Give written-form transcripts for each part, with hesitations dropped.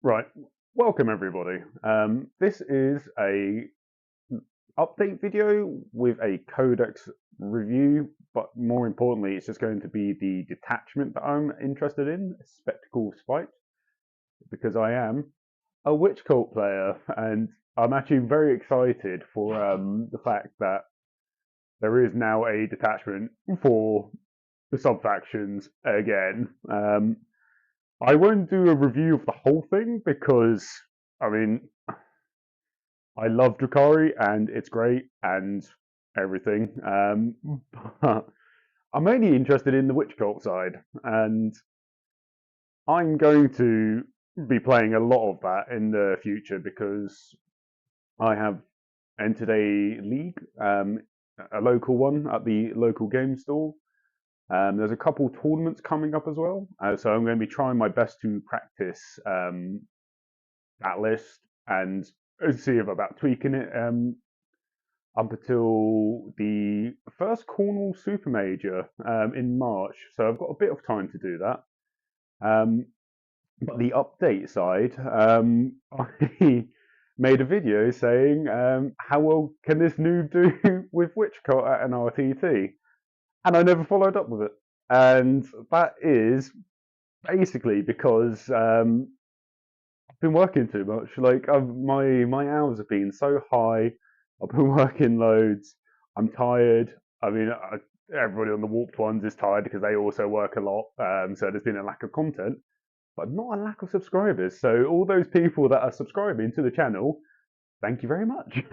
Right, welcome everybody. This is a update video with a codex review, but more importantly, it's just going to be the detachment that I'm interested in, Spectacle Spite, because I am a Witch Cult player, and I'm actually very excited for the fact that there is now a detachment for the sub-factions again. I won't do a review of the whole thing because, I mean, I love Drakari and it's great and everything. But I'm mainly interested in the Witch Cult side, and I'm going to be playing a lot of that in the future because I have entered a league, a local one at the local game store. There's a couple tournaments coming up as well, so I'm going to be trying my best to practice that list and see if about tweaking it up until the first Cornwall Super Major in March. So I've got a bit of time to do that. But the update side, I made a video saying how well can this noob do with Witch Cult at an RTT, and I never followed up with it. And that is basically because I've been working too much. Like my hours have been so high. I've been working loads. I'm tired. I mean, everybody on the warped ones is tired because they also work a lot. So there's been a lack of content, but not a lack of subscribers. So all those people that are subscribing to the channel, thank you very much.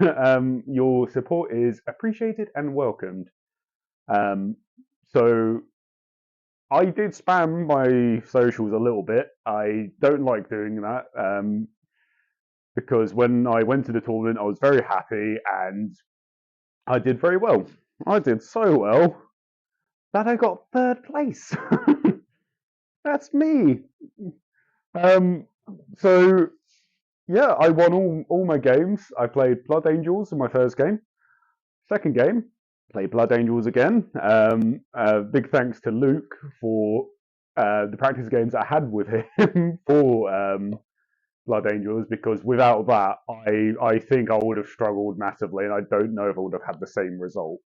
Your support is appreciated and welcomed. So I did spam my socials a little bit. I don't like doing that because when I went to the tournament, I was very happy and I did very well. I did so well that I got third place. That's me. Um, so yeah, I won all my games. I played Blood Angels in my first game. Second game, played Blood Angels again. Big thanks to Luke for the practice games I had with him for Blood Angels, because without that, I think I would have struggled massively, and I don't know if I would have had the same result.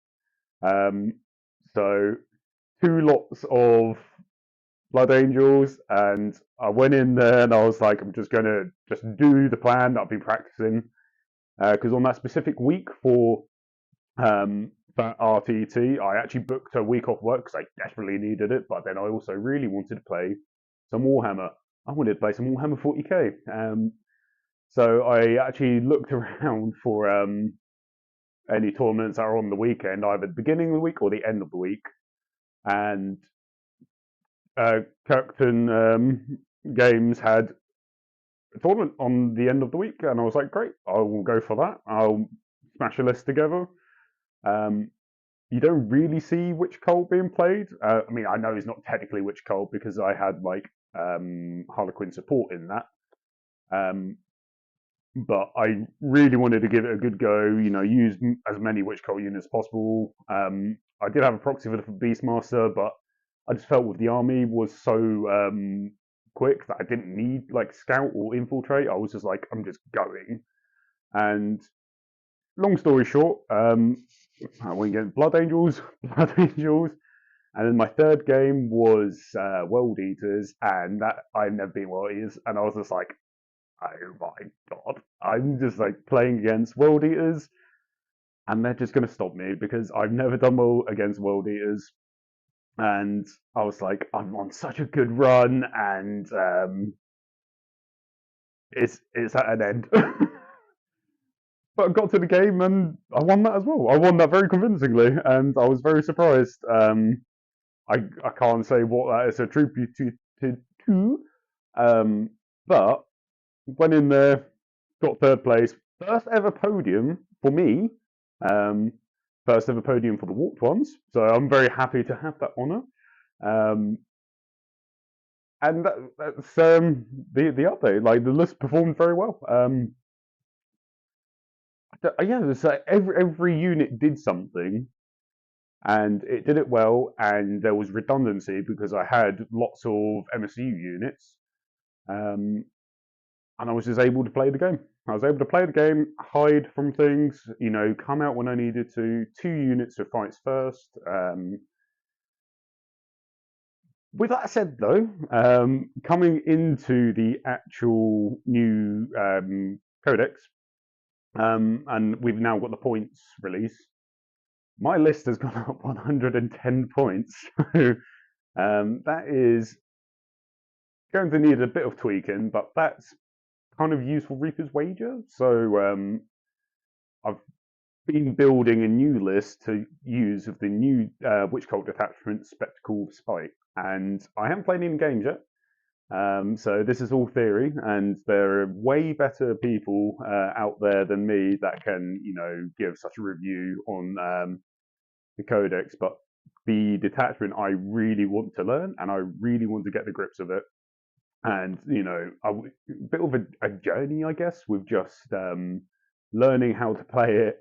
So 2 lots of Blood Angels, and I went in there and I was like, I'm just gonna do the plan that I've been practicing, because on that specific week for that RTT, I actually booked a week off work because I desperately needed it, but then I also really wanted to play some Warhammer. I wanted to play some Warhammer 40k. So I actually looked around for any tournaments that are on the weekend, either the beginning of the week or the end of the week. And Kirkton Games had a tournament on the end of the week, and I was like, great, I will go for that. I'll smash a list together. You don't really see Witch Cult being played. I mean, I know it's not technically Witch Cult because I had like Harlequin support in that. But I really wanted to give it a good go, use as many Witch Cult units as possible. I did have a proxy for the Beastmaster, but I just felt with the army was so quick that I didn't need like scout or infiltrate. I was just like, I'm just going. And long story short, I went against Blood Angels, and then my third game was World Eaters, and that I've never been World Eaters, and I was just like, oh my god, I'm just like playing against World Eaters, and they're just going to stop me because I've never done well against World Eaters. And I was like, I'm on such a good run, and it's at an end. But I got to the game and I won that as well. I won that very convincingly, and I was very surprised. I can't say what that is attributed to, but went in there, got third place, first ever podium for me, first ever podium for the warped ones. So I'm very happy to have that honour. And that's the update. Like the list performed very well. Yeah, it was like every unit did something, and it did it well. And there was redundancy because I had lots of MSU units. and I was just able to play the game. I was able to play the game, hide from things, you know, come out when I needed to, 2 units of fights first. With that said, though, coming into the actual new codex, and we've now got the points release, my list has gone up 110 points. So that is going to need a bit of tweaking, but that's kind of useful Reaper's Wager. So I've been building a new list to use of the new Witch Cult Detachment Spectacle Spite, and I haven't played any games yet. So this is all theory, and there are way better people out there than me that can, you know, give such a review on the codex. But the detachment, I really want to learn, and I really want to get the grips of it. And you know, a bit of a journey, I guess, with just learning how to play it,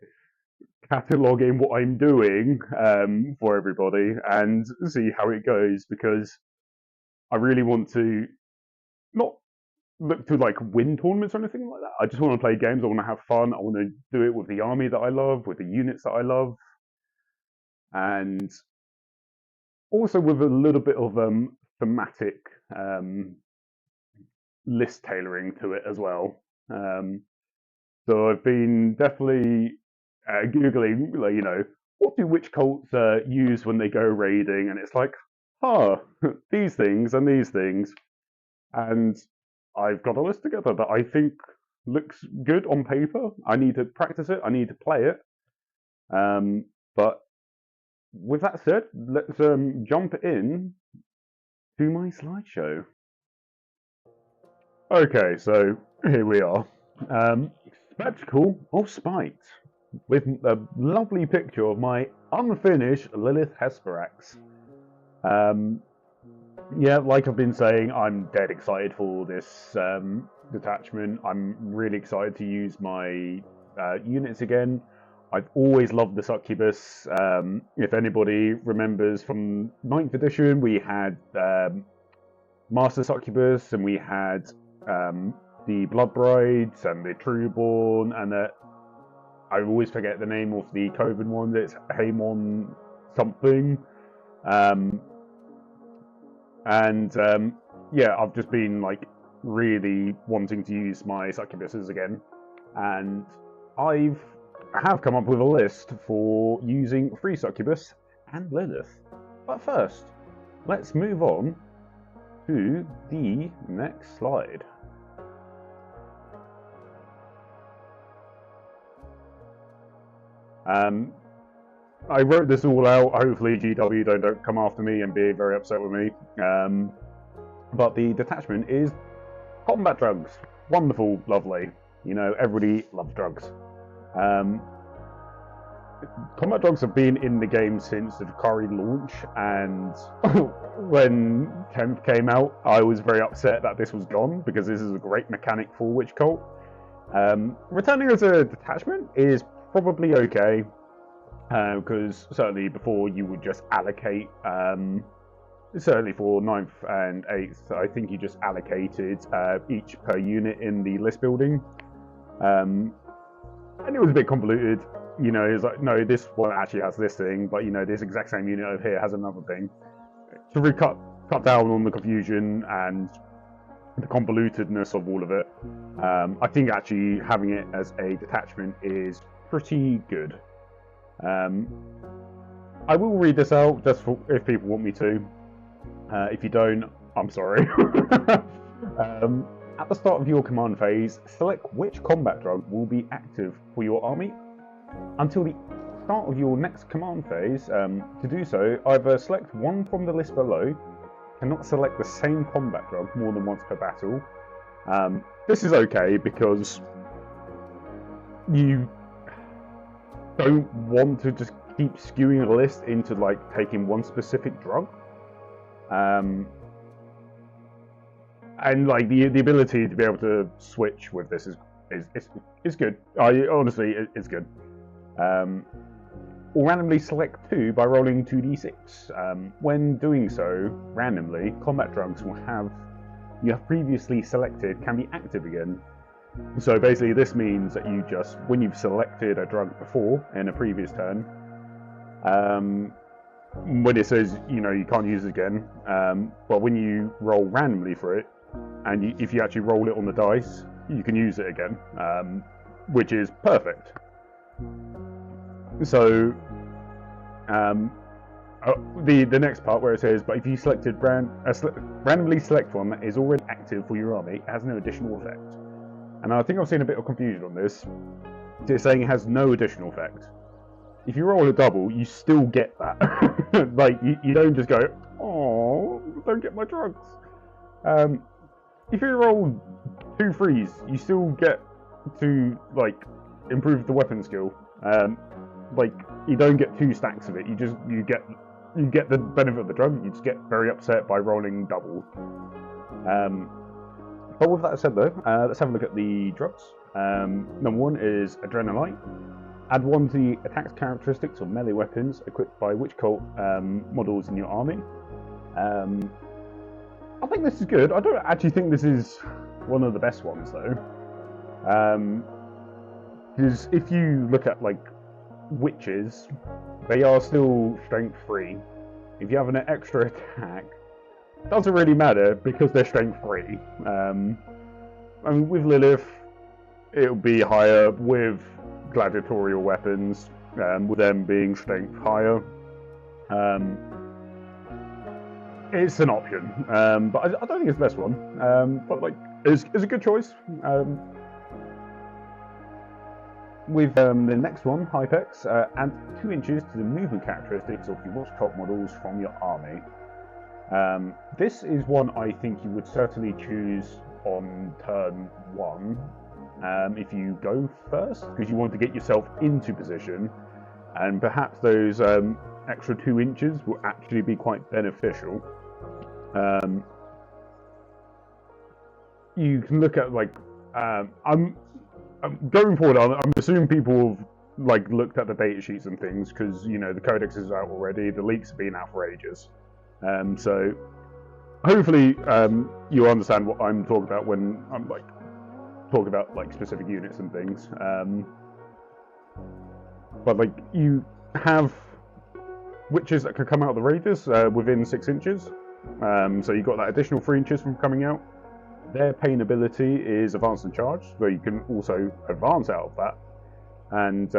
cataloging what I'm doing for everybody, and see how it goes. Because I really want to not look to like win tournaments or anything like that. I just want to play games. I want to have fun. I want to do it with the army that I love, with the units that I love, and also with a little bit of thematic list tailoring to it as well. So I've been definitely googling, like, you know, what do witch cults use when they go raiding, and it's like, these things and these things, and I've got a list together that I think looks good on paper. I need to practice it. I need to play it. But with that said, let's jump in to my slideshow. Okay, so here we are. Spectacle of Spite, with a lovely picture of my unfinished Lilith Hesperax. Yeah, like I've been saying, I'm dead excited for this detachment. I'm really excited to use my units again. I've always loved the Succubus. If anybody remembers from 9th edition, we had Master Succubus, and we had the Blood Brides and the Trueborn, and I always forget the name of the Coven one. It's Haemon something. Yeah, I've just been like really wanting to use my Succubuses again, and I have come up with a list for using free Succubus and Lilith. But first, let's move on to the next slide. I wrote this all out. Hopefully GW don't come after me and be very upset with me. But the detachment is combat drugs. Wonderful, lovely. You know, everybody loves drugs. Combat drugs have been in the game since the Drukhari launch, and when 10th came out, I was very upset that this was gone, because this is a great mechanic for Witch Cult. Returning as a detachment is probably okay, because certainly before you would just allocate, certainly for 9th and 8th, I think you just allocated each per unit in the list building, and it was a bit convoluted. You know, it's like, no, this one actually has this thing, but you know, this exact same unit over here has another thing. To really cut down on the confusion and the convolutedness of all of it, I think actually having it as a detachment is pretty good. I will read this out just for if people want me to. If you don't, I'm sorry. At the start of your command phase, select which combat drug will be active for your army. Until the start of your next command phase, to do so, either select one from the list below. Cannot select the same combat drug more than once per battle. This is okay because you don't want to just keep skewing a list into like taking one specific drug. And like the ability to be able to switch with this is good. Honestly, it's good. Or randomly select 2 by rolling 2d6. When doing so randomly, combat drugs will have you have previously selected can be active again. So basically this means that you just, when you've selected a drug before in a previous turn, when it says, you can't use it again, but when you roll randomly for it, and if you actually roll it on the dice, you can use it again, which is perfect. So, the next part where it says, but if you selected randomly select one that is already active for your army, it has no additional effect. And I think I've seen a bit of confusion on this. It's saying it has no additional effect. If you roll a double, you still get that. Like, you don't just go, oh, don't get my drugs. If you roll 2 threes, you still get to, like, improve the weapon skill. Like, you don't get 2 stacks of it. You get the benefit of the drug. You just get very upset by rolling double. But with that said, though, let's have a look at the drugs. Number 1 is Adrenalite. Add 1 to the attacks characteristics of melee weapons equipped by witch cult models in your army. I think this is good. I don't actually think this is one of the best ones, though. Because if you look at, like, witches, they are still strength 3. If you have an extra attack, it doesn't really matter because they're strength 3. I mean, with Lilith, it'll be higher. With gladiatorial weapons, with them being strength higher, it's an option. But I don't think it's the best one. But like, it's a good choice. With the next one, Hypex, add 2 inches to the movement characteristics of your watch top models from your army. This is one I think you would certainly choose on turn 1 if you go first, because you want to get yourself into position, and perhaps those extra 2 inches will actually be quite beneficial. You can look at, like, I'm going forward, I'm assuming people have, like, looked at the data sheets and things, because the codex is out already, the leaks have been out for ages. So hopefully you understand what I'm talking about when I'm like talking about like specific units and things. But like, you have witches that can come out of the rages within 6 inches. So you've got that additional 3 inches from coming out. Their pain ability is advance and charge, where you can also advance out of that and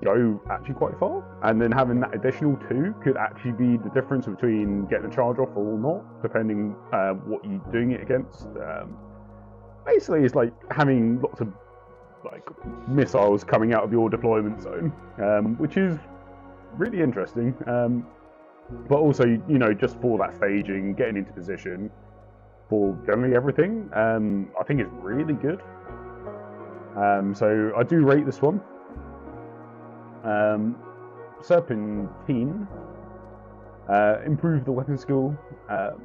go actually quite far. And then having that additional 2 could actually be the difference between getting a charge off or not, depending what you're doing it against. Basically, it's like having lots of like missiles coming out of your deployment zone, which is really interesting. But also, just for that staging, getting into position for generally everything, I think it's really good. So I do rate this one. Serpentine. Improve the weapon skill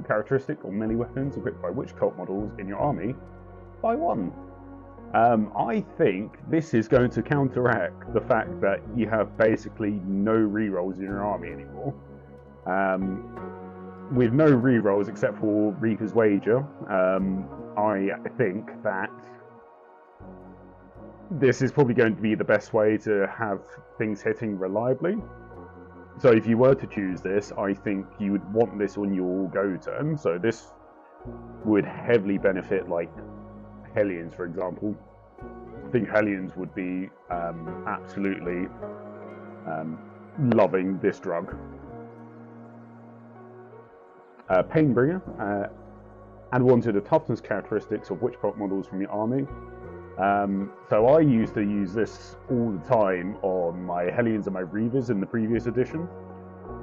characteristic on melee weapons equipped by witch cult models in your army by 1. I think this is going to counteract the fact that you have basically no rerolls in your army anymore. With no rerolls except for Reaper's Wager, I think that this is probably going to be the best way to have things hitting reliably. So if you were to choose this, I think you would want this on your go turn. So this would heavily benefit like Hellions, for example. I think Hellions would be absolutely loving this drug. Painbringer. Add 1 to the toughness characteristics of witch cult models from your army. So I used to use this all the time on my Hellions and my Reavers in the previous edition.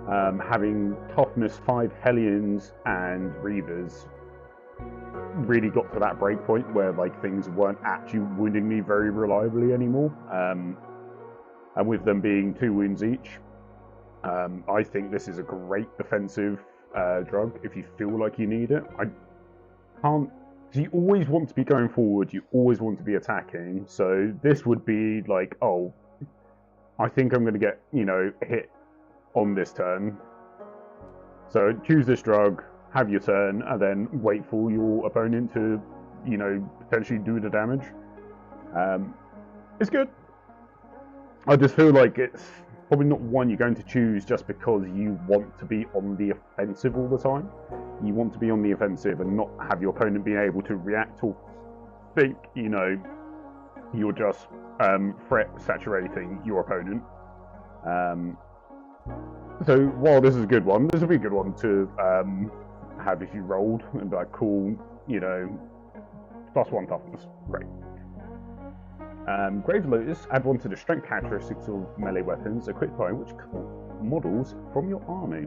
Having toughness 5 Hellions and Reavers really got to that break point where like things weren't actually wounding me very reliably anymore. And with them being 2 wounds each, I think this is a great defensive drug if you feel like you need it. You always want to be going forward, you always want to be attacking, so this would be like, oh, I think I'm going to get, hit on this turn. So choose this drug, have your turn, and then wait for your opponent to, you know, potentially do the damage. It's good. I just feel like it's probably not one you're going to choose just because you want to be on the offensive all the time. You want to be on the offensive and not have your opponent being able to react or think, you know, you're just threat saturating your opponent. So while this is a good one, this would be a good one to have if you rolled and be like, cool, you know, +1 toughness, great. Grave Lotus, add 1 to the strength characteristics of melee weapons equipped by which models from your army.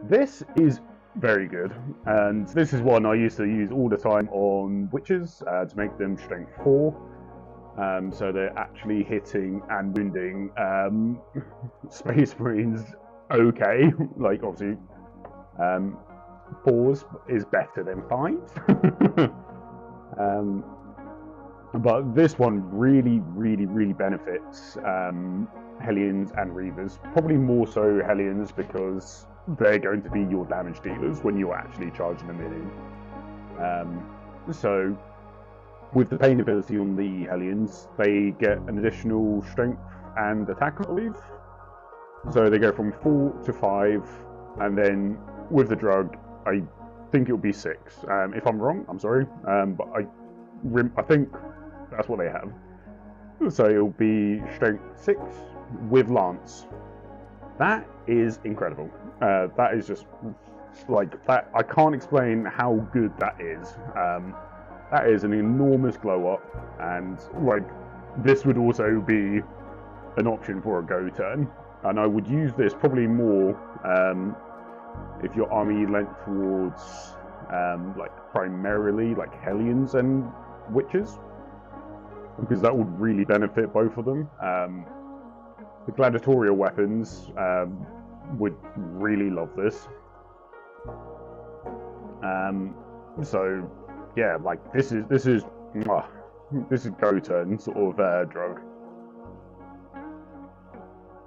This is very good, and this is one I used to use all the time on witches to make them strength 4. So they're actually hitting and wounding Space Marines okay. Like, obviously, 4s is better than 5s. But this one really benefits Hellions and Reavers. Probably more so Hellions because they're going to be your damage dealers when you're actually charging them in. So with the pain ability on the Hellions, they get an additional strength and attack, I believe. So they go from 4 to 5, and then with the drug, I think it'll be 6. If I'm wrong, I'm sorry, but I think that's what they have. So it'll be strength 6 with lance. That is incredible. That is just like that. I can't explain how good that is. That is an enormous glow up, and like this would also be an option for a go turn. And I would use this probably more if your army leant towards like primarily like Hellions and Witches, because that would really benefit both of them. The gladiatorial weapons would really love this. So yeah, like this is go turn sort of drug.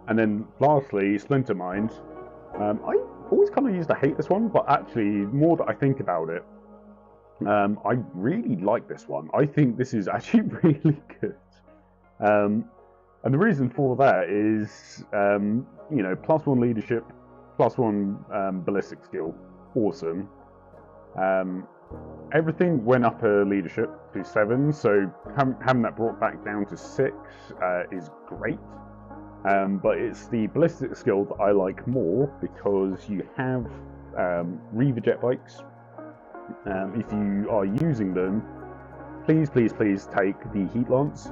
And then lastly, Splinter Mind. I always kind of used to hate this one, but actually, more that I think about it, I really like this one. I think this is actually really good. And the reason for that is, you know, +1 leadership, +1 ballistic skill, awesome. Everything went up a leadership to 7, so having that brought back down to 6 is great. But it's the ballistic skill that I like more because you have Reaver jet bikes. If you are using them, please take the Heat Lance,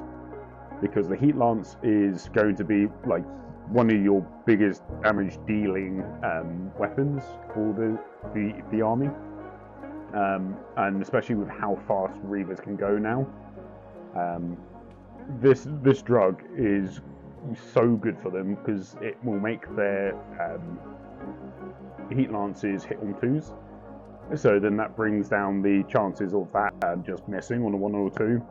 because the Heat Lance is going to be like one of your biggest damage dealing weapons for the army, and especially with how fast Reavers can go now. This drug is so good for them because it will make their Heat Lances hit on 2s. So then that brings down the chances of that just missing on a 1 or 2.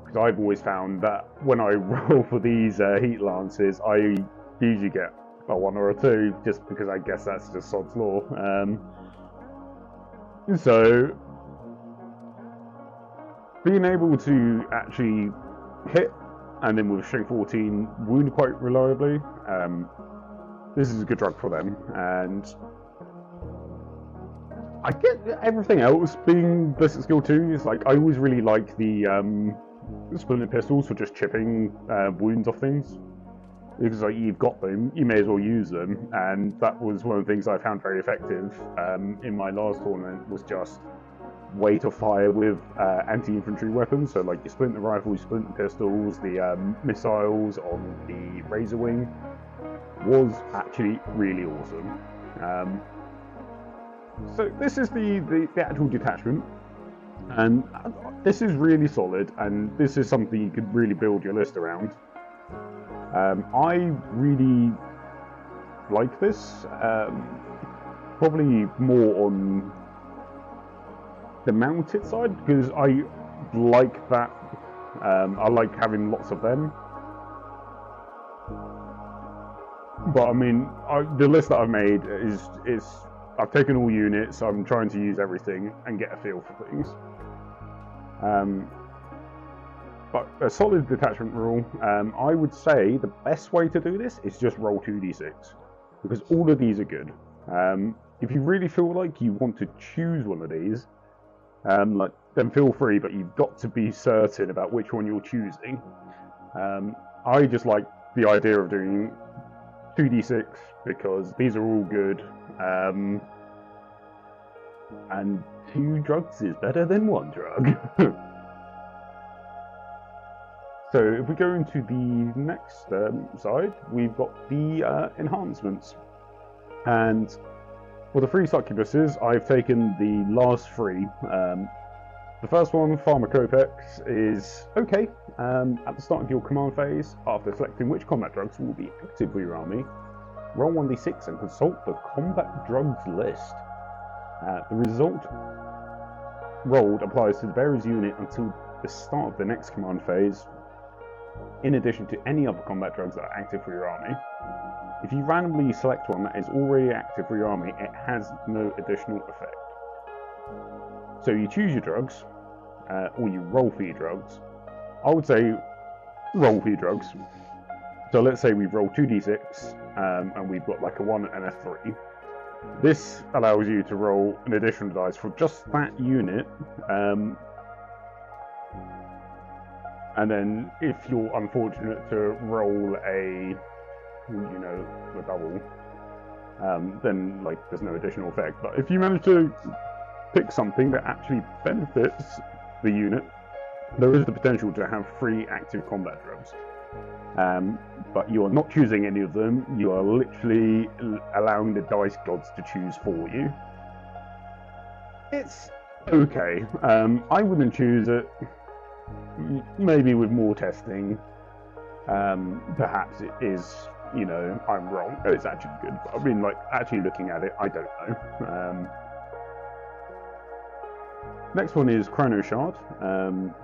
Because I've always found that when I roll for these Heat Lances, I usually get a 1 or a 2, just because I guess that's just sod's law. So being able to actually hit and then with strength 14 wound quite reliably, this is a good drug for them. And I get everything else being ballistic skill 2 is like, I always really like the splinter pistols for just chipping wounds off things, because like you've got them, you may as well use them. And that was one of the things I found very effective in my last tournament, was just weight of fire with anti-infantry weapons. So like your splinter rifles, splinter pistols, the missiles on the Razor Wing was actually really awesome. So this is the actual detachment, and this is really solid, and this is something you could really build your list around. I really like this, probably more on the mounted side, because I like that. I like having lots of them. But I mean, the list that I've made is I've taken all units. I'm trying to use everything and get a feel for things. But a solid detachment rule, I would say the best way to do this is just roll 2d6, because all of these are good. If you really feel like you want to choose one of these, then feel free, but you've got to be certain about which one you're choosing. I just like the idea of doing 2d6 because these are all good, and 2 drugs is better than 1 drug. So if we go into the next side, we've got the enhancements. And for the 3 succubuses, I've taken the last 3. The first one, Pharmacopex, is okay. At the start of your command phase, after selecting which combat drugs will be active for your army, roll 1d6 and consult the combat drugs list. The result rolled applies to the bearer's unit until the start of the next command phase, in addition to any other combat drugs that are active for your army. If you randomly select one that is already active for your army, it has no additional effect. So you choose your drugs, or you roll for your drugs. I would say roll for your drugs. So let's say we've rolled 2d6, and we've got like a 1 and a 3. This allows you to roll an additional dice for just that unit, and then if you're unfortunate to roll a double, then like there's no additional effect. But if you manage to pick something that actually benefits the unit, there is the potential to have 3 active combat drugs. But you are not choosing any of them, you are literally allowing the dice gods to choose for you. It's okay. I wouldn't choose it. Maybe with more testing, perhaps it is, I'm wrong. It's actually good. But I mean, like, actually looking at it, I don't know. Next one is Chrono Shard.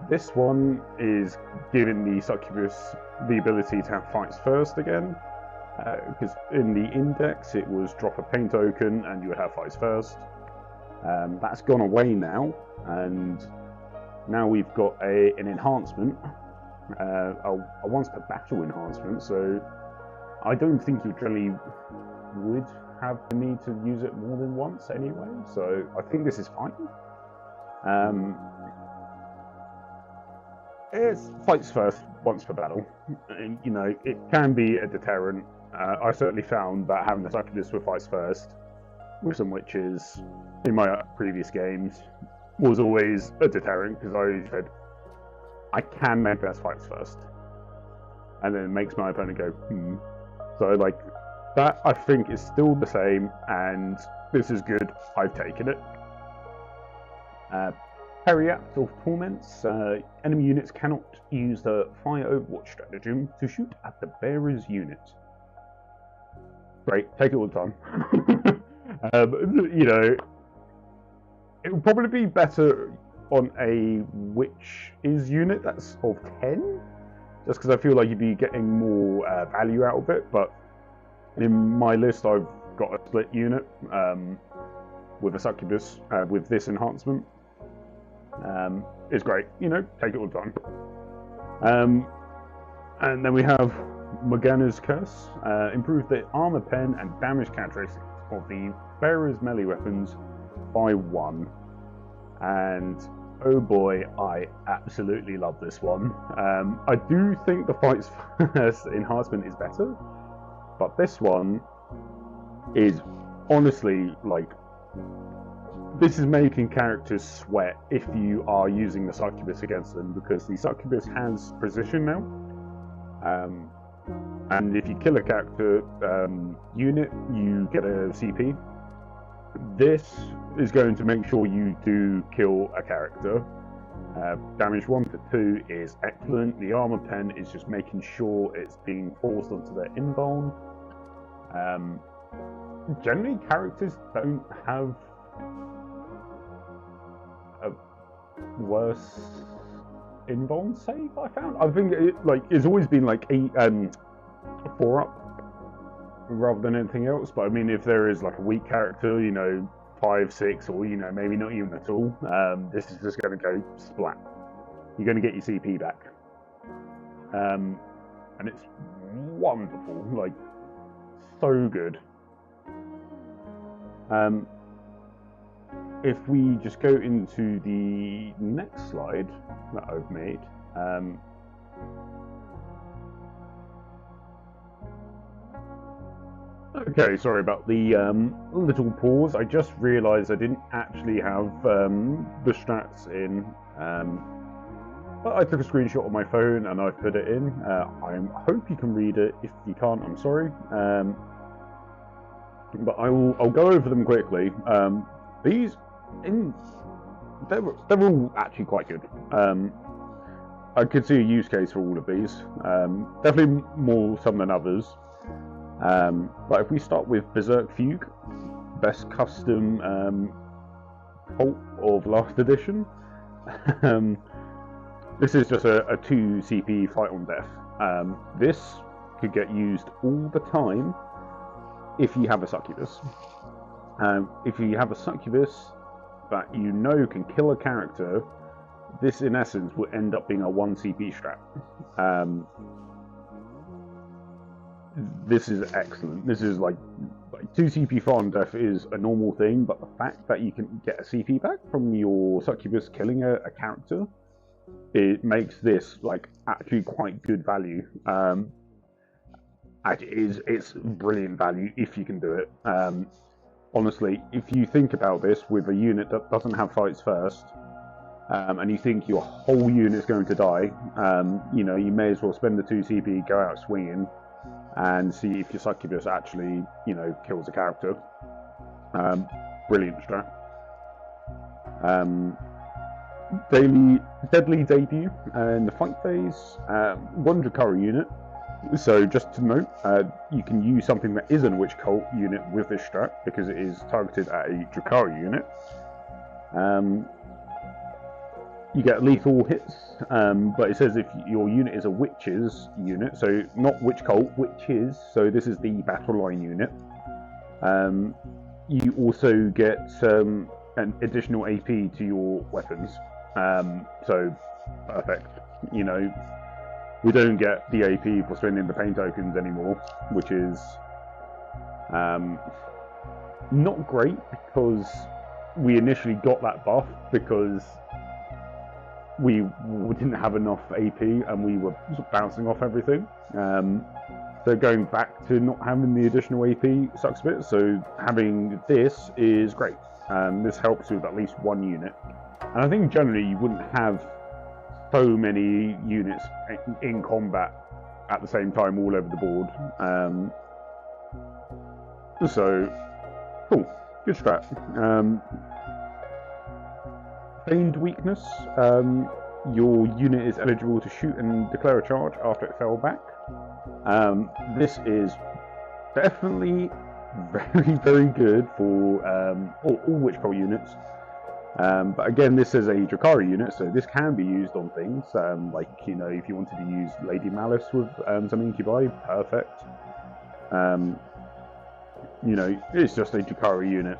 This one is giving the succubus the ability to have fights first again, because in the index it was drop a pain token and you would have fights first. That's gone away now, and now we've got an enhancement, a once per battle enhancement, so I don't think you generally would have the need to use it more than once anyway, so I think this is fine. It's fights first once per battle. And, it can be a deterrent. I certainly found that having the succubus with fights first with some witches in my previous games was always a deterrent, because I said I can make that fights first, and then it makes my opponent go So like that, I think is still the same, and this is good. I've taken it. Periapt of Torments. Enemy units cannot use the Fire Overwatch stratagem to shoot at the bearer's unit. Great, take it all the time. It would probably be better on a witch's unit that's of 10, just because I feel like you'd be getting more value out of it. But in my list, I've got a split unit with a succubus with this enhancement. It's great, take it all the time. And then we have Morgana's Curse. Improve the armor pen and damage characteristics of the bearer's melee weapons by 1. And oh boy, I absolutely love this one. I do think the fights first enhancement is better, but this one is honestly like, this is making characters sweat if you are using the succubus against them, because the succubus has precision now. And if you kill a character unit, you get a CP. This is going to make sure you do kill a character. Damage 1 to 2 is excellent. The armor pen is just making sure it's being forced onto their invuln. Generally, characters don't have a worse invuln save, I found. I think it's always been like a 4-up. rather than anything else. But I mean, if there is like a weak character, you know, 5, 6, or you know, maybe not even at all, this is just going to go splat. You're going to get your CP back, and it's wonderful, like so good. If we just go into the next slide that I've made. Okay, sorry about the little pause. I just realised I didn't actually have the strats in. But I took a screenshot of my phone and I've put it in. I hope you can read it. If you can't, I'm sorry. But I'll go over them quickly. They're all actually quite good. I could see a use case for all of these. Definitely more some than others. But if we start with Berserk Fugue, best custom cult of last edition. This is just a 2 CP fight on death. This could get used all the time if you have a succubus. If you have a succubus that you know can kill a character, this in essence will end up being a 1 CP strat. This is excellent. This is like 2 CP fight on death is a normal thing, but the fact that you can get a CP back from your succubus killing a character, it makes this like actually quite good value. It's brilliant value if you can do it. Honestly, if you think about this with a unit that doesn't have fights first, and you think your whole unit's going to die, you know, you may as well spend the 2 CP, go out swinging, and see if your succubus actually, you know, kills a character. Brilliant strat. Deadly debut in the fight phase, 1 Drakari unit. So just to note, you can use something that isn't a Witch Cult unit with this strat because it is targeted at a Drakari unit. You get lethal hits, but it says if your unit is a Witches unit, so not Witch Cult, Witches, so this is the battle line unit. You also get an additional AP to your weapons. So perfect. You know, we don't get the AP for spending the pain tokens anymore, which is not great because we initially got that buff because we didn't have enough AP and we were bouncing off everything. So going back to not having the additional AP sucks a bit, so having this is great. This helps with at least 1 unit. And I think generally you wouldn't have so many units in combat at the same time all over the board. So, cool, good strat. Feigned weakness. Your unit is eligible to shoot and declare a charge after it fell back. This is definitely very, very good for all Witch Cult units. But again, this is a Drakari unit, so this can be used on things like, you know, if you wanted to use Lady Malice with some Incubi, perfect. You know, it's just a Drakari unit,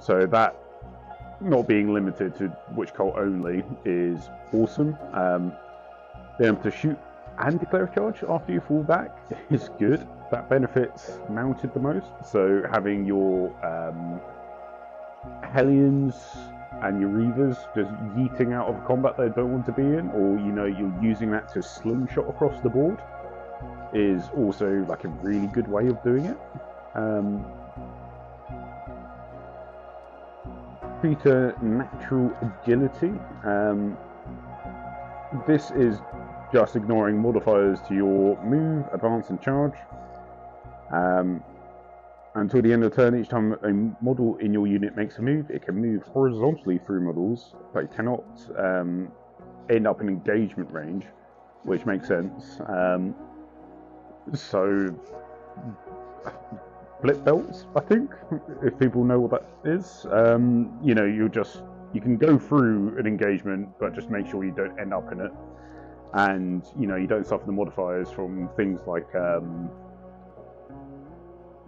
so that not being limited to Witch Cult only is awesome. Being able to shoot and declare a charge after you fall back is good. That benefits mounted the most, so having your Hellions and your Reavers just yeeting out of combat they don't want to be in, or you know, you're using that to slingshot across the board, is also like a really good way of doing it. Creature natural agility. This is just ignoring modifiers to your move, advance, and charge. Until the end of the turn, each time a model in your unit makes a move, it can move horizontally through models, but it cannot end up in engagement range, which makes sense. So, blip belts, I think, if people know what that is. You know, you can go through an engagement, but just make sure you don't end up in it. And, you know, you don't suffer the modifiers from things like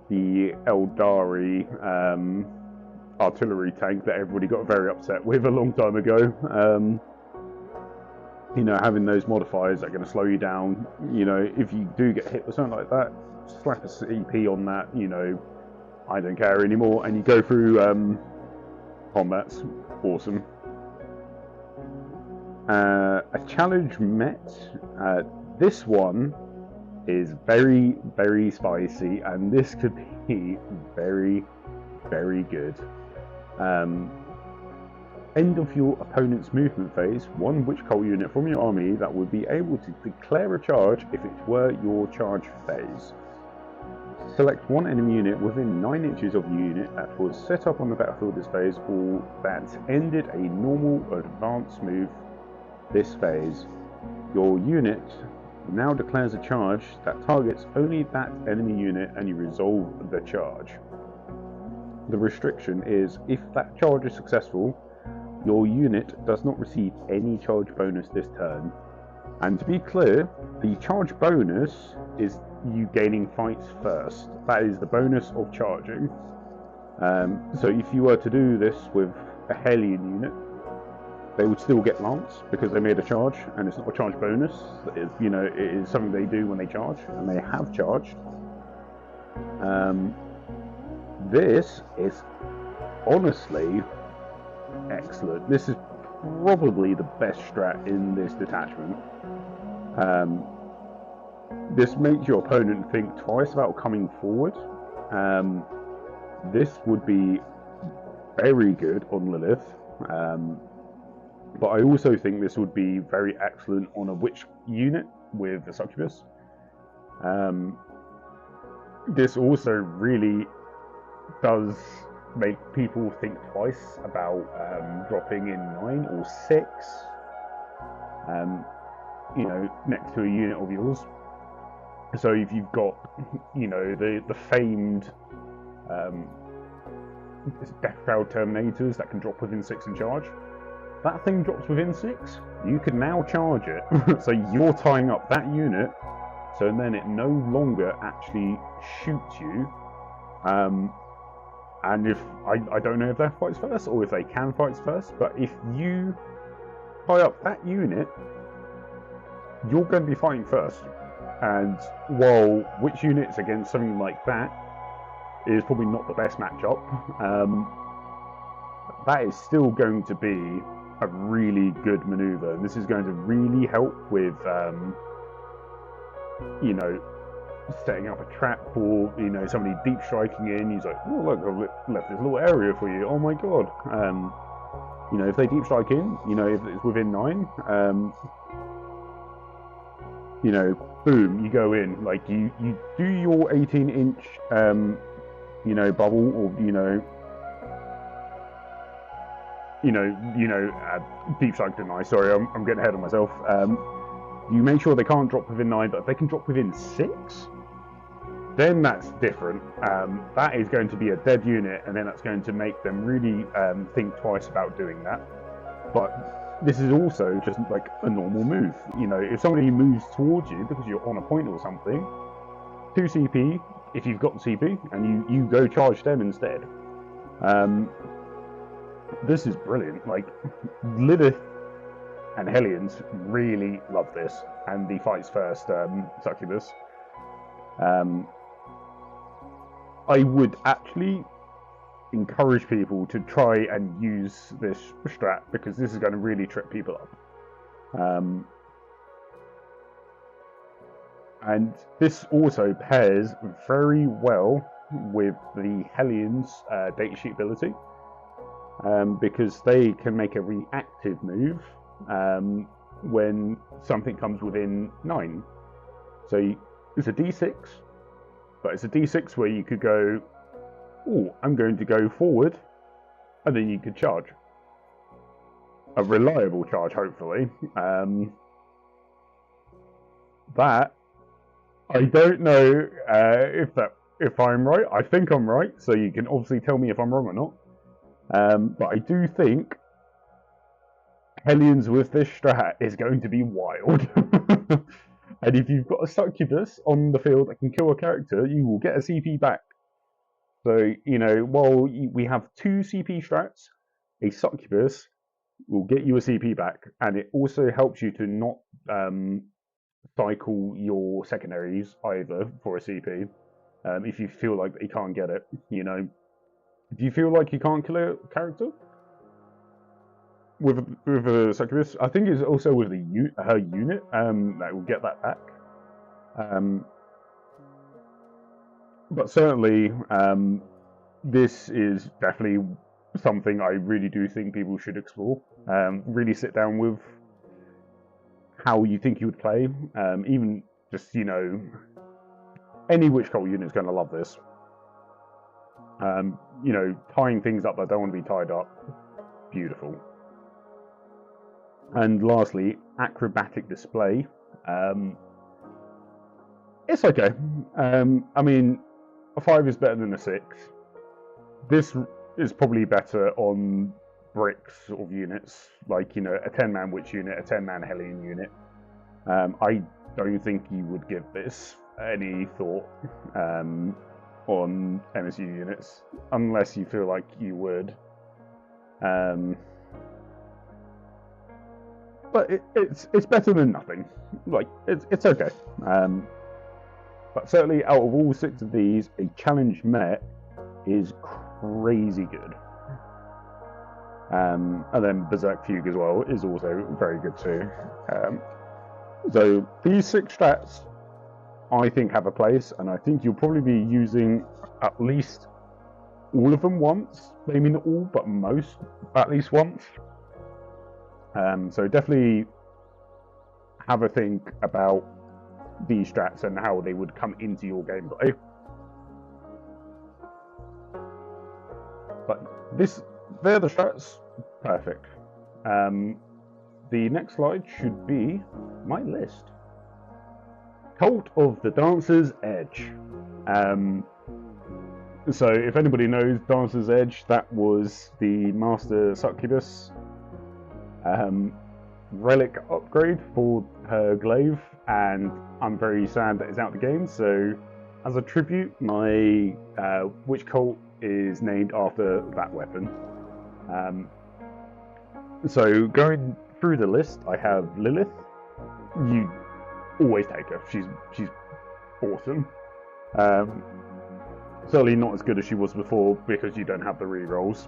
the Eldari artillery tank that everybody got very upset with a long time ago. You know, having those modifiers that are going to slow you down. You know, if you do get hit with something like that, slap a CP on that. You know, I don't care anymore, and you go through combat's awesome. A challenge met. This one is very, very spicy, and this could be very, very good. End of your opponent's movement phase, one witch cult unit from your army that would be able to declare a charge if it were your charge phase. Select one enemy unit within 9 inches of the unit that was set up on the battlefield this phase or that ended a normal advance move this phase. Your unit now declares a charge that targets only that enemy unit and you resolve the charge. The restriction is if that charge is successful, your unit does not receive any charge bonus this turn. And to be clear, the charge bonus is you gaining fights first. That is the bonus of charging. So if you were to do this with a Hellion unit, they would still get Lance because they made a charge, and it's not a charge bonus. You know, it is something they do when they charge, and they have charged. This is honestly excellent. This is probably the best strat in this detachment. This makes your opponent think twice about coming forward. This would be very good on Lilith, but I also think this would be very excellent on a witch unit with the Succubus. This also really does make people think twice about dropping in 9 or 6, you know, next to a unit of yours. So if you've got, you know, the famed Death Shroud Terminators that can drop within 6 and charge, that thing drops within 6, you can now charge it. So you're tying up that unit, so then it no longer actually shoots you. And if I don't know if that fights first or if they can fight first, but if you tie up that unit, you're going to be fighting first. And while which units against something like that is probably not the best matchup, that is still going to be a really good maneuver. And this is going to really help with, you know, setting up a trap for, you know, somebody deep striking in. He's like, oh look, I've left this little area for you. Oh my god. You know, if they deep strike in, you know, if it's within 9, you know, boom, you go in. Like you do your 18-inch, you know, bubble, or deep strike deny. Sorry, I'm getting ahead of myself. You make sure they can't drop within 9, but if they can drop within 6, then that's different. That is going to be a dead unit, and then that's going to make them really think twice about doing that. But this is also just like a normal move. You know, if somebody moves towards you because you're on a point or something, 2 CP, if you've got CP, and you go charge them instead. This is brilliant. Like, Lilith and Hellions really love this, and the fights first Succubus. I would actually encourage people to try and use this strat, because this is going to really trip people up. And this also pairs very well with the Hellions datasheet ability, because they can make a reactive move when something comes within 9. So it's a D6, but it's a D6 where you could go, oh, I'm going to go forward, and then you could charge. A reliable charge, hopefully. That, I don't know if I'm right. I think I'm right, so you can obviously tell me if I'm wrong or not. But I do think Hellions with this strat is going to be wild. And if you've got a Succubus on the field that can kill a character, you will get a CP back. So, you know, while we have 2 CP strats, a succubus will get you a CP back, and it also helps you to not cycle your secondaries either for a CP. If you feel like you can't get it, you know, do you feel like you can't kill a character with a succubus? I think it's also with her unit that will get that back. But certainly, this is definitely something I really do think people should explore. Really sit down with how you think you would play. Even just, you know, any witch cult unit is going to love this. You know, tying things up that don't want to be tied up, beautiful. And lastly, acrobatic display. It's okay. I mean, a 5 is better than a 6. This is probably better on bricks of units, like, you know, a 10-man witch unit, a 10-man Hellion unit. I don't think you would give this any thought on MSU units, unless you feel like you would. But it's better than nothing. Like, it's okay. But certainly, out of all 6 of these, a challenge met is crazy good. And then Berserk Fugue as well is also very good too. So these 6 strats, I think, have a place, and I think you'll probably be using at least all of them once. Maybe not all, but most at least once. So definitely have a think about these strats and how they would come into your gameplay. But they're the strats. Perfect. The next slide should be my list. Cult of the Dancer's Edge. So if anybody knows Dancer's Edge, that was the Master Succubus relic upgrade for her glaive, and I'm very sad that it's out of the game. So as a tribute, my witch cult is named after that weapon. So going through the list, I have Lilith. You always take her. She's awesome. Certainly not as good as she was before because you don't have the rerolls.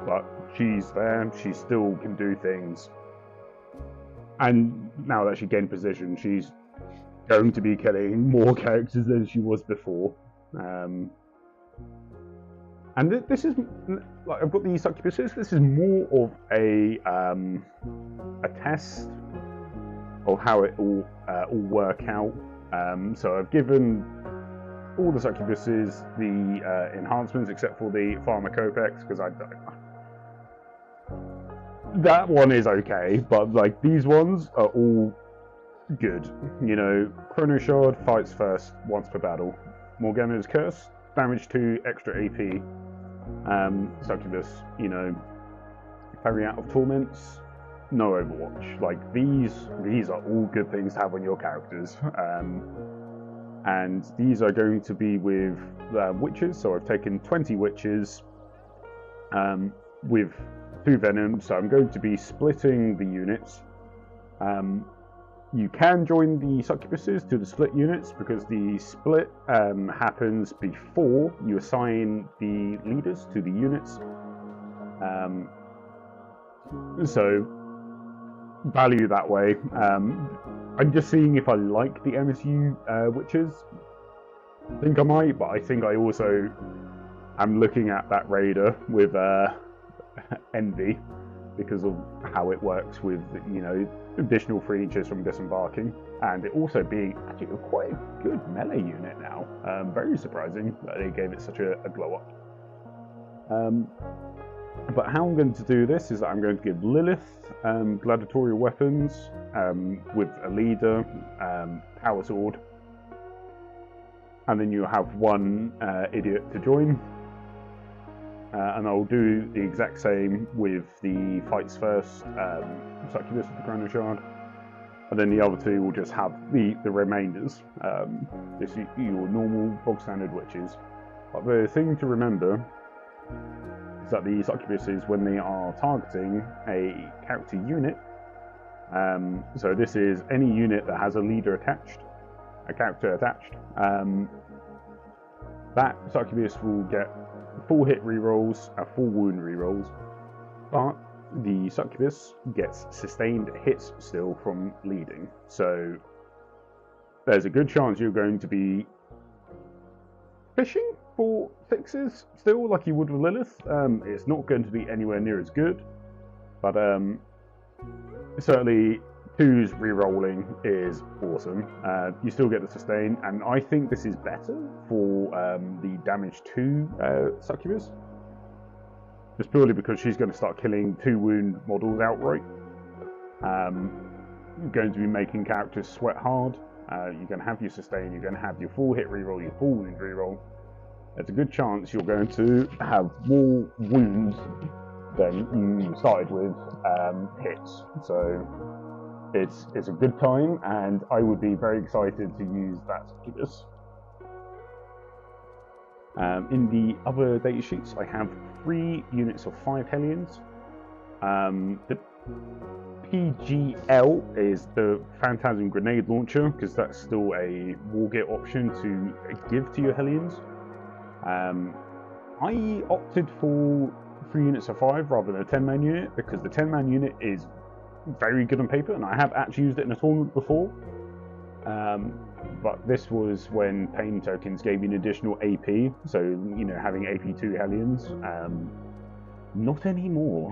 But she's there. She still can do things. And now that she gained position, she's going to be killing more characters than she was before. And this is, like, I've got these succubuses. This is more of a test of how it all work out. So I've given all the succubuses the enhancements except for the Pharmacopex, because that one is okay, but like these ones are all good. You know, Chrono Shard fights first once per battle. Morgana's Curse, damage 2, extra AP. Succubus, you know, Parry Out of Torments, no Overwatch. Like these are all good things to have on your characters. And these are going to be with witches. So I've taken 20 witches with 2 venoms. So I'm going to be splitting the units. You can join the succubuses to the split units because the split happens before you assign the leaders to the units. So value that way. I'm just seeing if I like the MSU witches. I think I might, but I think I also am looking at that raider with envy because of how it works with, you know, additional 3 inches from disembarking, and it also being actually quite a good melee unit now. Very surprising that they gave it such a glow up. But how I'm going to do this is that I'm going to give Lilith gladiatorial weapons with a leader, power sword, and then you have 1 idiot to join. And I'll do the exact same with the fights first succubus with the Chrono Shard. and then the other two will just have the remainders, just your normal bog standard witches. But the thing to remember is that the succubuses, when they are targeting a character unit, so this is any unit that has a leader attached, a character attached, that succubus will get full hit rerolls and full wound rerolls, but the succubus gets sustained hits still from leading. So there's a good chance you're going to be fishing for fixes still, like you would with Lilith. It's not going to be anywhere near as good, but certainly 2's rerolling is awesome. You still get the sustain, and I think this is better for the damage 2 succubus, just purely because she's going to start killing 2 wound models outright. You're going to be making characters sweat hard. You're going to have your sustain, you're going to have your full hit reroll, your full wound reroll. There's a good chance you're going to have more wounds than you started with hits. So it's a good time, and I would be very excited to use that succubus. In the other data sheets, I have 3 units of 5 Hellions. The PGL is the Phantasm Grenade Launcher, because that's still a wargear option to give to your Hellions. I opted for 3 units of 5 rather than a 10-man unit, because the 10-man unit is very good on paper, and I have actually used it in a tournament before. But this was when pain tokens gave you an additional AP, so having AP2 Hellions. Not anymore.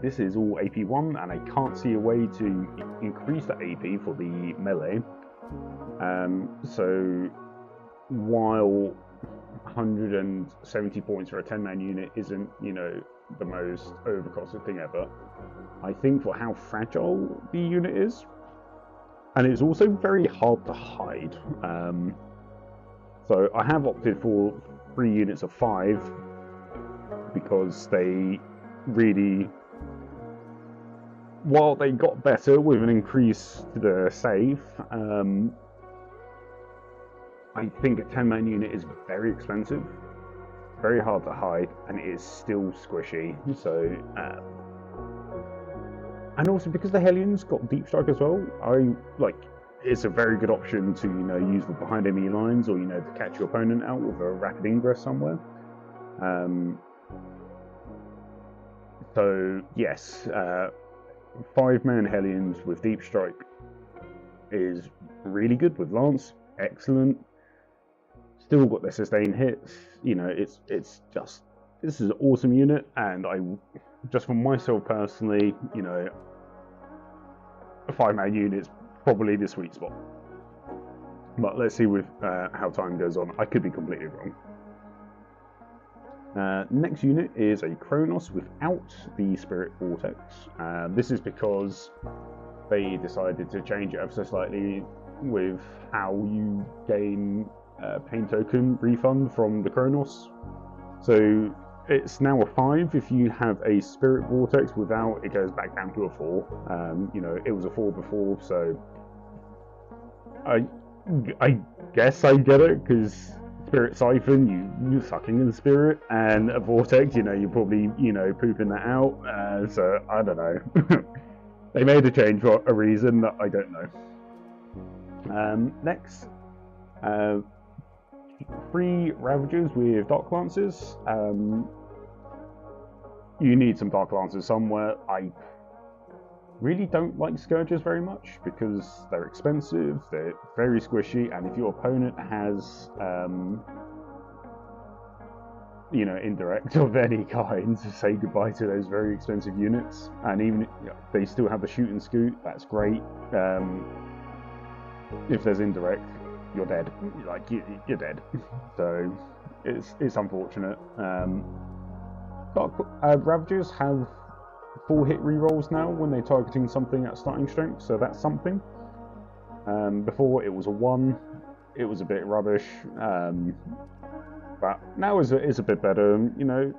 This is all AP1, and I can't see a way to increase the AP for the melee. So while 170 points for a 10-man unit isn't, the most overcosted thing ever, I think for how fragile the unit is, and it's also very hard to hide. So I have opted for 3 units of 5 because they really, while they got better with an increase to the save, I think a 10-man unit is very expensive, very hard to hide, and it is still squishy. So, and also because the Hellions got deep strike as well, it's a very good option to use the behind enemy lines, or to catch your opponent out with a rapid ingress somewhere. So yes, 5-man Hellions with deep strike is really good with Lance. Excellent. Still got the sustained hits. It's just, this is an awesome unit, and just for myself personally, a 5-man unit's probably the sweet spot. But let's see with how time goes on. I could be completely wrong. Next unit is a Kronos without the Spirit Vortex. This is because they decided to change it ever so slightly with how you gain pain token refund from the Kronos. So it's now a 5 if you have a Spirit Vortex. Without, it goes back down to a 4. It was a 4 before, so I guess I get it, because Spirit Siphon, you're sucking in the Spirit, and a Vortex, you're probably, pooping that out, so I don't know. They made a change for a reason that I don't know. Next, 3 Ravagers with Dark Lances. You need some Dark Lances somewhere. I really don't like Scourgers very much because they're expensive, they're very squishy, and if your opponent has indirect of any kind, say goodbye to those very expensive units. And even if they still have the shoot and scoot, that's great. If there's indirect, you're dead. You're dead. So it's unfortunate. Ravagers have full hit rerolls now when they're targeting something at starting strength, so that's something. Before it was a 1, it was a bit rubbish, but now it's a bit better.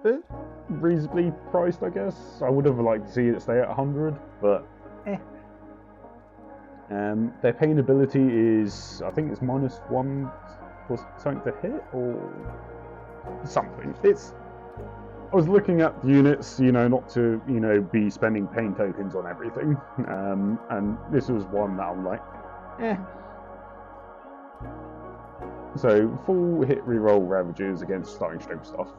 They're reasonably priced, I guess. I would have liked to see it stay at 100, but Their pain ability is, I think it's -1 for something to hit or something. I was looking at the units, not to, be spending pain tokens on everything. And this was one that I'm like, eh. So full hit reroll Ravagers against starting strength stuff.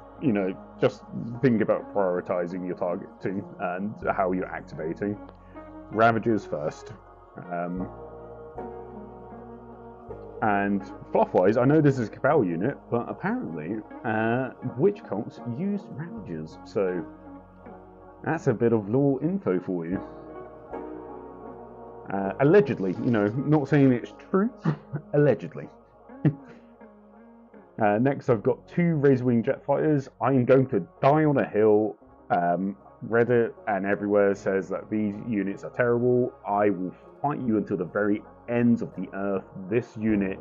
Just think about prioritizing your targeting and how you're activating. Ravagers first. And fluff-wise, I know this is a Cabal unit, but apparently witch cults use Ravagers, so that's a bit of lore info for you. Allegedly, not saying it's true, allegedly. Next, I've got 2 Razorwing Jetfighters. I am going to die on a hill. Reddit and everywhere says that these units are terrible. I will fight you until the very ends of the earth. This unit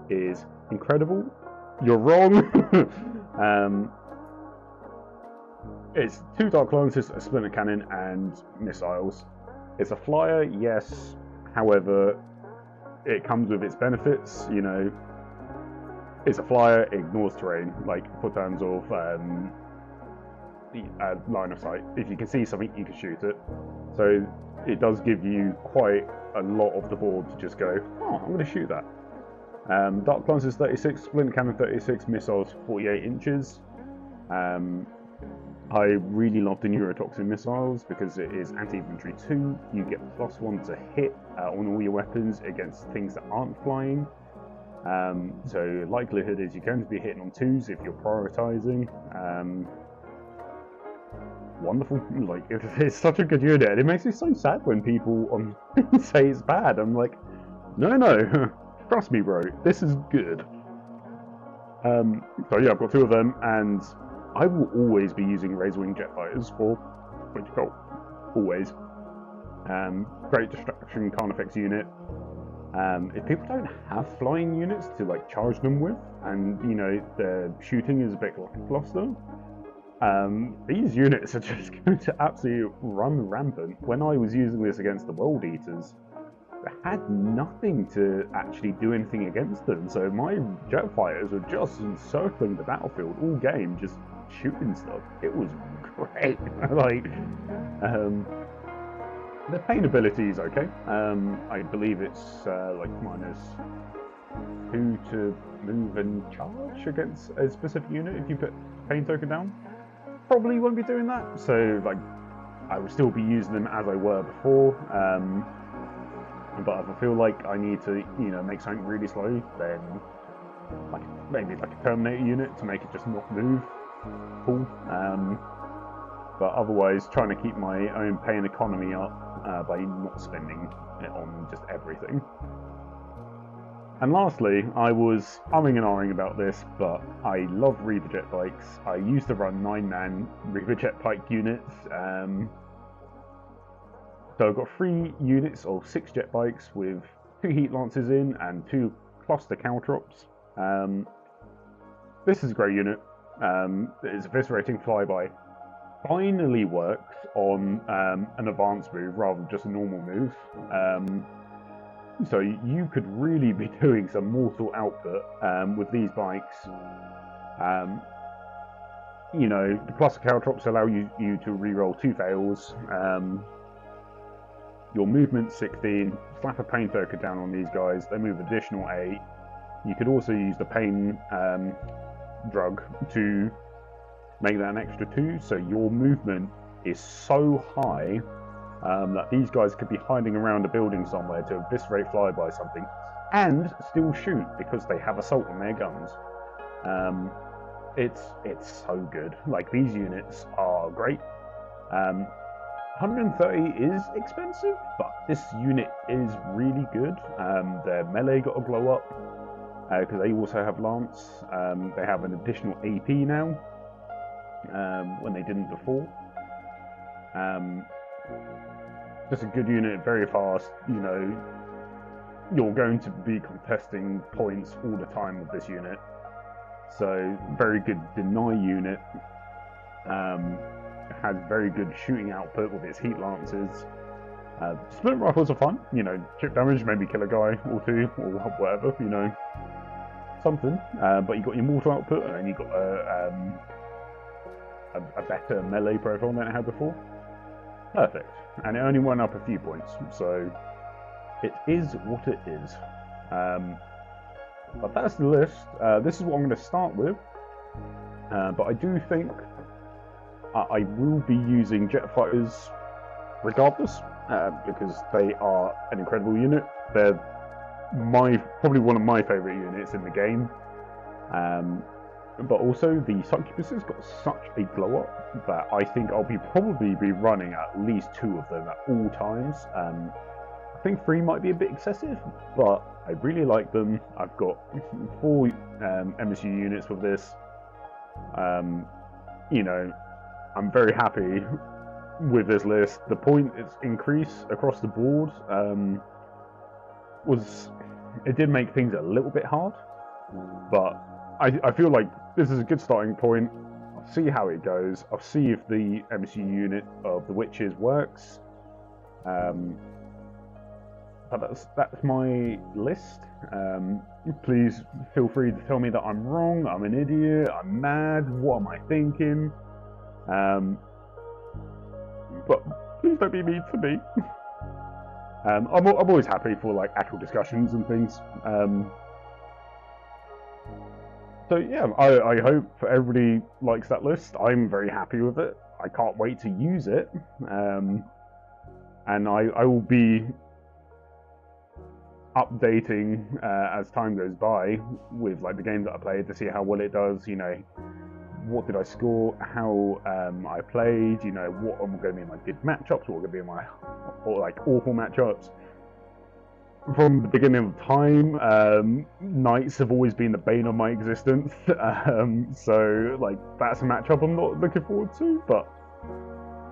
is incredible. You're wrong. It's 2 Dark Lances, a Splinter Cannon, and missiles. It's a flyer, yes. However, it comes with its benefits. It's a flyer, it ignores terrain, like for terms of line of sight. If you can see something, you can shoot it. So it does give you quite a lot of the board to just go, oh, I'm going to shoot that. Dark Lances 36, Splinter Cannon 36, missiles 48 inches. I really love the Neurotoxin missiles because it is anti-infantry 2. You get +1 to hit on all your weapons against things that aren't flying. So likelihood is you're going to be hitting on 2s if you're prioritizing. Wonderful. Like, it's such a good unit. It makes me so sad when people say it's bad. I'm like, no, trust me, bro. This is good. So yeah, I've got 2 of them, and I will always be using Razorwing Jetfighters for Witch Cult. Always. Great distraction Carnifex unit. If people don't have flying units to charge them with, and their shooting is a bit lackluster, these units are just going to absolutely run rampant. When I was using this against the World Eaters, I had nothing to actually do anything against them, so my jet fighters were just encircling the battlefield all game, just shooting stuff. It was great. The pain ability is okay. I believe it's -2 to move and charge against a specific unit if you put pain token down. Probably won't be doing that, so I will still be using them as I were before. But if I feel like I need to, make something really slow, then maybe a Terminator unit to make it just not move. Cool. But otherwise, trying to keep my own pain economy up by not spending it on just everything. And lastly, I was umming and ahhing about this, but I love Reaver Jet Bikes. I used to run 9-man Reaver Jet Bike units. So I've got 3 units of 6 jet bikes with 2 heat lances in and 2 cluster caltrops. This is a great unit. It's eviscerating flyby. Finally works on an advanced move rather than just a normal move. So you could really be doing some mortal output with these bikes. The cluster caltrops allow you to reroll 2 fails. Your movement's 16, slap a pain token down on these guys, they move additional 8. You could also use the pain drug to make that an extra 2, so your movement is so high that these guys could be hiding around a building somewhere to eviscerate flyby something and still shoot because they have assault on their guns. It's so good. These units are great. 130 is expensive, but this unit is really good. Their melee got to glow up because they also have lance. They have an additional AP now when they didn't before. Just a good unit, very fast. You're going to be contesting points all the time with this unit. So very good deny unit. Has very good shooting output with its heat lances. Split rifles are fun, chip damage, maybe kill a guy or two, or whatever, something. But you got your mortar output, and then you got a better melee profile than it had before. Perfect. And it only went up a few points, so it is what it is. But that's the list. This is what I'm going to start with. But I do think I will be using jet fighters regardless, because they are an incredible unit. They're probably one of my favourite units in the game. But also the succubuses got such a glow up that I think I'll probably be running at least 2 of them at all times. I think 3 might be a bit excessive, but I really like them. I've got 4 MSU units with this. I'm very happy with this list. The point its increase across the board it did make things a little bit hard, but I feel like this is a good starting point. I'll see how it goes. I'll see if the MSU unit of the witches works. But that's my list. Please feel free to tell me that I'm wrong, I'm an idiot, I'm mad, what am I thinking? But please don't be mean to me. I'm always happy for like actual discussions and things. So yeah, I hope everybody likes that list. I'm very happy with it. I can't wait to use it. And I will be updating as time goes by with like the game that I played to see how well it does. What did I score? How I played? What are going to be my good matchups? What are going to be my awful matchups? From the beginning of time, knights have always been the bane of my existence. So that's a matchup I'm not looking forward to. But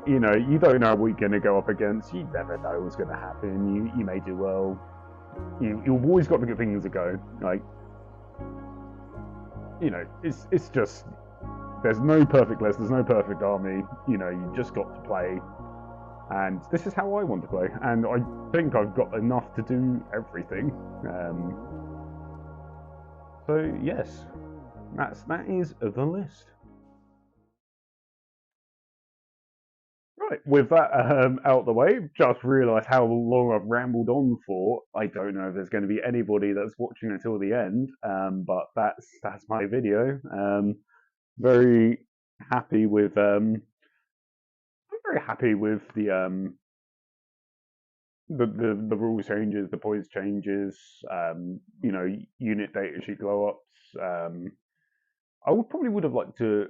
you don't know what you're going to go up against. You never know what's going to happen. You may do well. You've always got the good things to go. It's just there's no perfect list. There's no perfect army. You just got to play. And this is how I want to play, and I think I've got enough to do everything. So yes, that is the list. Right, with that out of the way, just realised how long I've rambled on for. I don't know if there's going to be anybody that's watching until the end, but that's my video. Very happy with I'm very happy with the rules changes, the points changes, unit data sheet glow ups. I would have liked to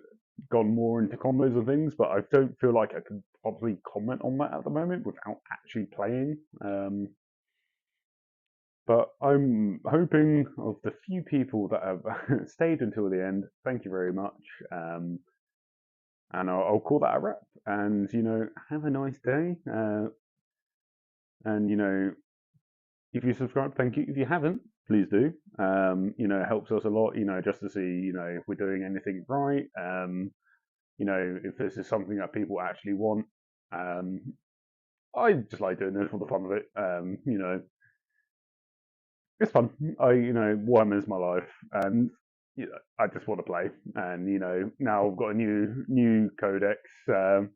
gone more into combos and things, but I don't feel like I can probably comment on that at the moment without actually playing. But I'm hoping of the few people that have stayed until the end, thank you very much. And I'll call that a wrap. And have a nice day. And if you subscribe, thank you. If you haven't, please do. It helps us a lot. Just to see if we're doing anything right. If this is something that people actually want. I just like doing this for the fun of it. It's fun. Warhammer is my life, and I just want to play. And now I've got a new codex. To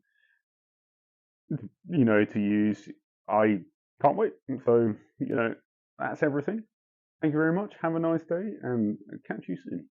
use. I can't wait. So that's everything. Thank you very much. Have a nice day, and catch you soon.